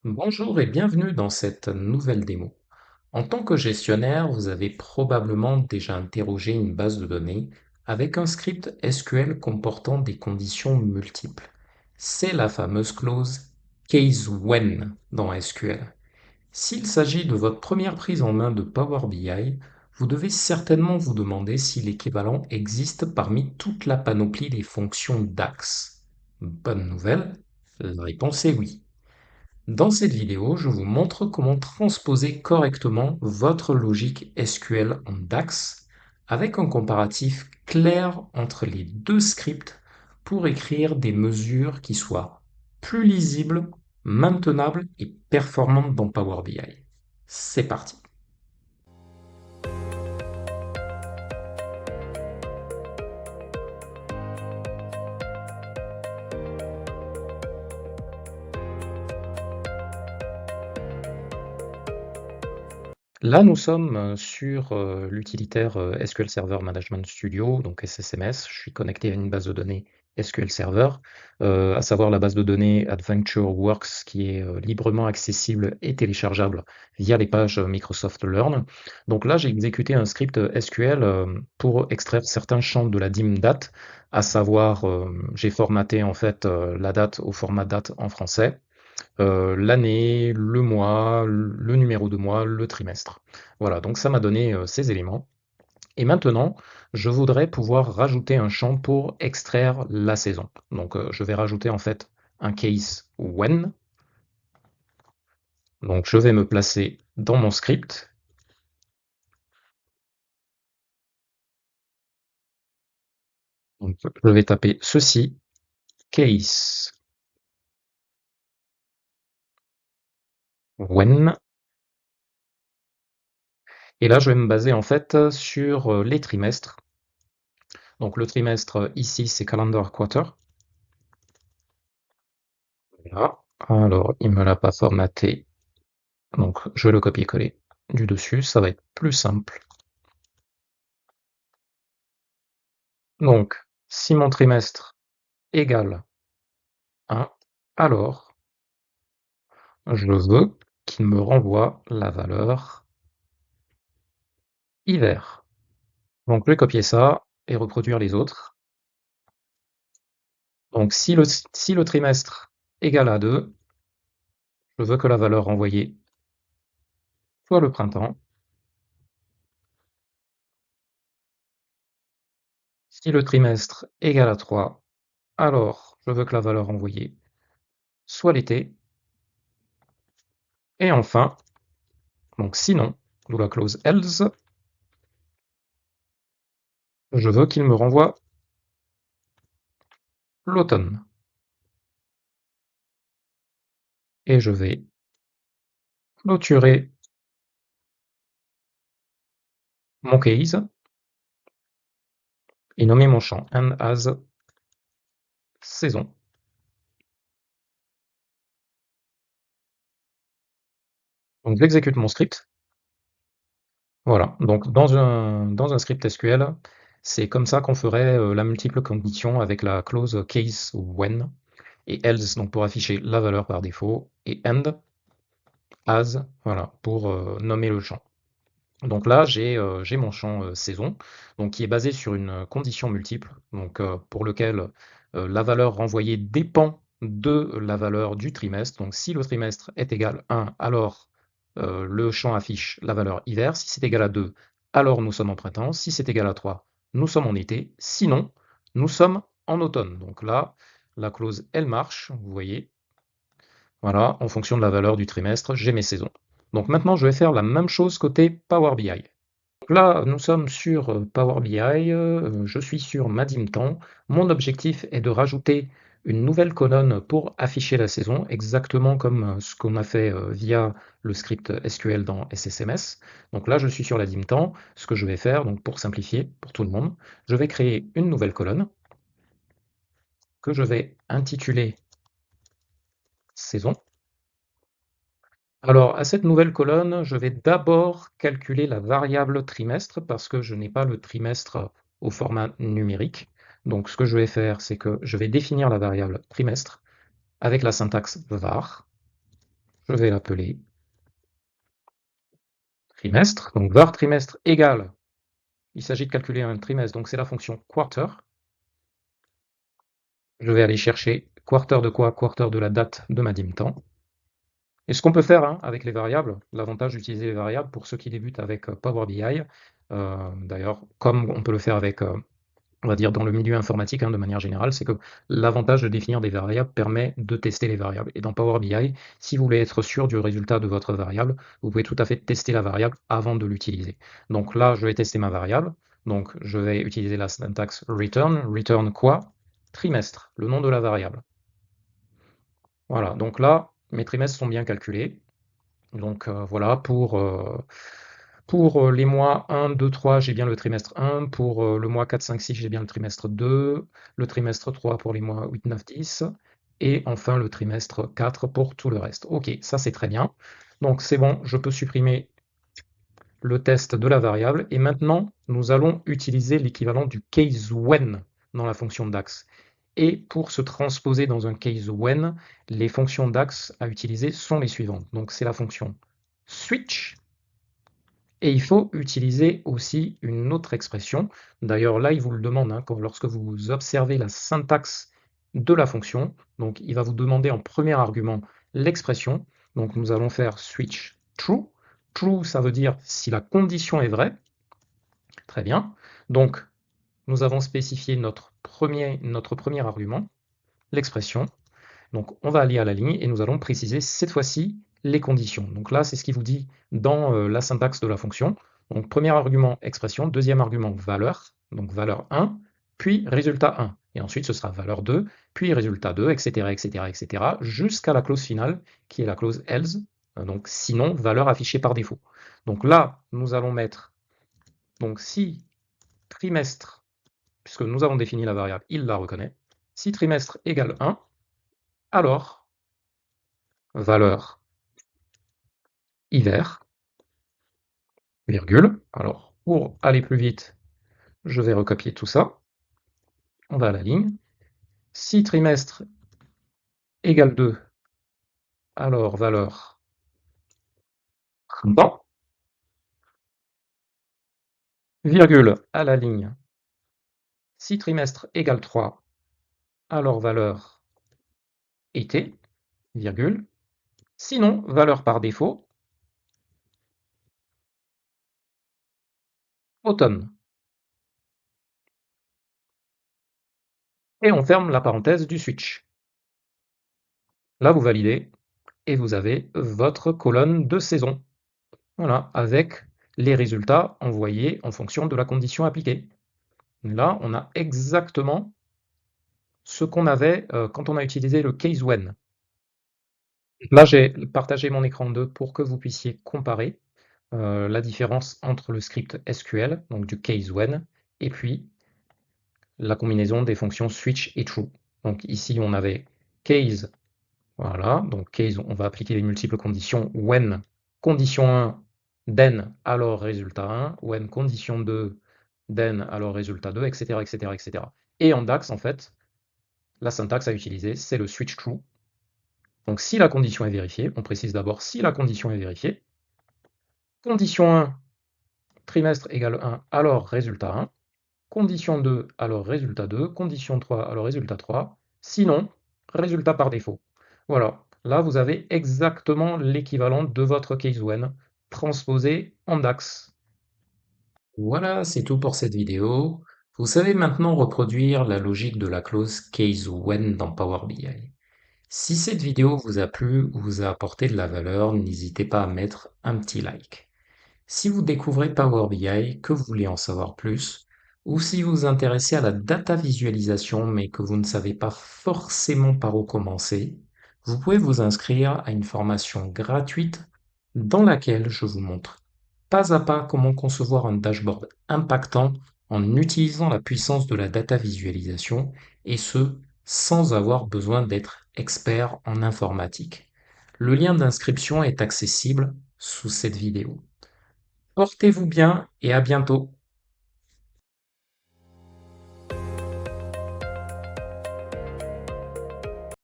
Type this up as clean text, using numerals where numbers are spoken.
Bonjour et bienvenue dans cette nouvelle démo. En tant que gestionnaire, vous avez probablement déjà interrogé une base de données avec un script SQL comportant des conditions multiples. C'est la fameuse clause case when dans SQL. S'il s'agit de votre première prise en main de Power BI, vous devez certainement vous demander si l'équivalent existe parmi toute la panoplie des fonctions DAX. Bonne nouvelle, la réponse est oui. Dans cette vidéo, je vous montre comment transposer correctement votre logique SQL en DAX avec un comparatif clair entre les deux scripts pour écrire des mesures qui soient plus lisibles, maintenables et performantes dans Power BI. C'est parti. Là, nous sommes sur l'utilitaire SQL Server Management Studio, donc SSMS. Je suis connecté à une base de données SQL Server, à savoir la base de données AdventureWorks qui est librement accessible et téléchargeable via les pages Microsoft Learn. Donc là, j'ai exécuté un script SQL pour extraire certains champs de la DIM date, à savoir, j'ai formaté en fait la date au format date en français, l'année, le mois, le numéro de mois, le trimestre. Voilà, donc ça m'a donné ces éléments. Et maintenant, je voudrais pouvoir rajouter un champ pour extraire la saison. Donc je vais rajouter en fait un case when. Donc je vais me placer dans mon script. Donc, je vais taper ceci, case when. Et là, je vais me baser en fait sur les trimestres. Donc le trimestre ici, c'est calendar quarter. Voilà. Alors, il me l'a pas formaté. Donc, je vais le copier-coller du dessus, ça va être plus simple. Donc, si mon trimestre égale 1, alors je veux qu'il me renvoie la valeur hiver. Donc, je vais copier ça et reproduire les autres. Donc, si le trimestre égale à 2, je veux que la valeur renvoyée soit le printemps. Si le trimestre égale à 3, alors je veux que la valeur renvoyée soit l'été. Et enfin, donc sinon, d'où la clause else, je veux qu'il me renvoie l'automne. Et je vais clôturer mon case et nommer mon champ and as saison. Donc j'exécute mon script. Voilà, donc dans un script SQL, c'est comme ça qu'on ferait la multiple condition avec la clause case when et else donc pour afficher la valeur par défaut et end as voilà pour nommer le champ. Donc là, j'ai mon champ saison, donc qui est basé sur une condition multiple, donc pour lequel la valeur renvoyée dépend de la valeur du trimestre. Donc si le trimestre est égal à 1, alors le champ affiche la valeur hiver. Si c'est égal à 2, alors nous sommes en printemps. Si c'est égal à 3, nous sommes en été. Sinon, nous sommes en automne. Donc là, la clause, elle marche, vous voyez. Voilà, en fonction de la valeur du trimestre, j'ai mes saisons. Donc maintenant, je vais faire la même chose côté Power BI. Là, nous sommes sur Power BI, je suis sur ma DIM temps. Mon objectif est de rajouter une nouvelle colonne pour afficher la saison, exactement comme ce qu'on a fait via le script SQL dans SSMS. Donc là, je suis sur la DIM temps. Ce que je vais faire, donc pour simplifier pour tout le monde, je vais créer une nouvelle colonne que je vais intituler saison. Alors, à cette nouvelle colonne, je vais d'abord calculer la variable trimestre parce que je n'ai pas le trimestre au format numérique. Donc, ce que je vais faire, c'est que je vais définir la variable trimestre avec la syntaxe var. Je vais l'appeler trimestre. Donc var trimestre égale, il s'agit de calculer un trimestre, donc c'est la fonction quarter. Je vais aller chercher quarter de quoi? Quarter de la date de ma dim temps. Et ce qu'on peut faire hein, avec les variables, l'avantage d'utiliser les variables pour ceux qui débutent avec Power BI, d'ailleurs, comme on peut le faire avec, on va dire, dans le milieu informatique hein, de manière générale, c'est que l'avantage de définir des variables permet de tester les variables. Et dans Power BI, si vous voulez être sûr du résultat de votre variable, vous pouvez tout à fait tester la variable avant de l'utiliser. Donc là, je vais tester ma variable. Donc je vais utiliser la syntaxe return. Return quoi? Trimestre, le nom de la variable. Voilà, donc là, mes trimestres sont bien calculés. Donc voilà, pour les mois 1, 2, 3, j'ai bien le trimestre 1. Pour le mois 4, 5, 6, j'ai bien le trimestre 2. Le trimestre 3 pour les mois 8, 9, 10. Et enfin le trimestre 4 pour tout le reste. Ok, ça c'est très bien. Donc c'est bon, je peux supprimer le test de la variable. Et maintenant, nous allons utiliser l'équivalent du case when dans la fonction DAX. Et pour se transposer dans un case when, les fonctions DAX à utiliser sont les suivantes. Donc c'est la fonction switch. Et il faut utiliser aussi une autre expression. D'ailleurs, là, il vous le demande hein, lorsque vous observez la syntaxe de la fonction. Donc, il va vous demander en premier argument l'expression. Donc, nous allons faire switch true. True, ça veut dire si la condition est vraie. Très bien. Donc, nous avons spécifié notre premier argument, l'expression. Donc on va aller à la ligne et nous allons préciser cette fois-ci les conditions. Donc là, c'est ce qui vous dit dans la syntaxe de la fonction. Donc premier argument, expression, deuxième argument, valeur, donc valeur 1, puis résultat 1. Et ensuite, ce sera valeur 2, puis résultat 2, etc., etc., etc., jusqu'à la clause finale, qui est la clause else, donc sinon, valeur affichée par défaut. Donc là, nous allons mettre, donc si trimestre, puisque nous avons défini la variable, il la reconnaît, si trimestre égale 1, alors valeur hiver, virgule. Alors, pour aller plus vite, je vais recopier tout ça. On va à la ligne. Si trimestre égale 2, alors valeur printemps, virgule à la ligne. Si trimestre égale 3, alors valeur été, virgule. Sinon, valeur par défaut, automne. Et on ferme la parenthèse du switch. Là, vous validez et vous avez votre colonne de saison. Voilà, avec les résultats envoyés en fonction de la condition appliquée. Là, on a exactement ce qu'on avait quand on a utilisé le case when. Là, j'ai partagé mon écran 2 pour que vous puissiez comparer la différence entre le script SQL, donc du case when, et puis la combinaison des fonctions switch et true. Donc ici, on avait case, voilà, donc case, on va appliquer les multiples conditions, when, condition 1, then, alors résultat 1, when, condition 2, then, alors résultat 2, etc., etc., etc. Et en DAX, en fait, la syntaxe à utiliser, c'est le switch true. Donc si la condition est vérifiée, on précise d'abord si la condition est vérifiée. Condition 1, trimestre égale 1, alors résultat 1. Condition 2, alors résultat 2. Condition 3, alors résultat 3. Sinon, résultat par défaut. Voilà, là vous avez exactement l'équivalent de votre case when transposé en DAX. Voilà, c'est tout pour cette vidéo. Vous savez maintenant reproduire la logique de la clause case when dans Power BI. Si cette vidéo vous a plu ou vous a apporté de la valeur, n'hésitez pas à mettre un petit like. Si vous découvrez Power BI, que vous voulez en savoir plus, ou si vous vous intéressez à la data visualisation mais que vous ne savez pas forcément par où commencer, vous pouvez vous inscrire à une formation gratuite dans laquelle je vous montre pas à pas comment concevoir un dashboard impactant en utilisant la puissance de la data visualisation et ce, sans avoir besoin d'être expert en informatique. Le lien d'inscription est accessible sous cette vidéo. Portez-vous bien et à bientôt.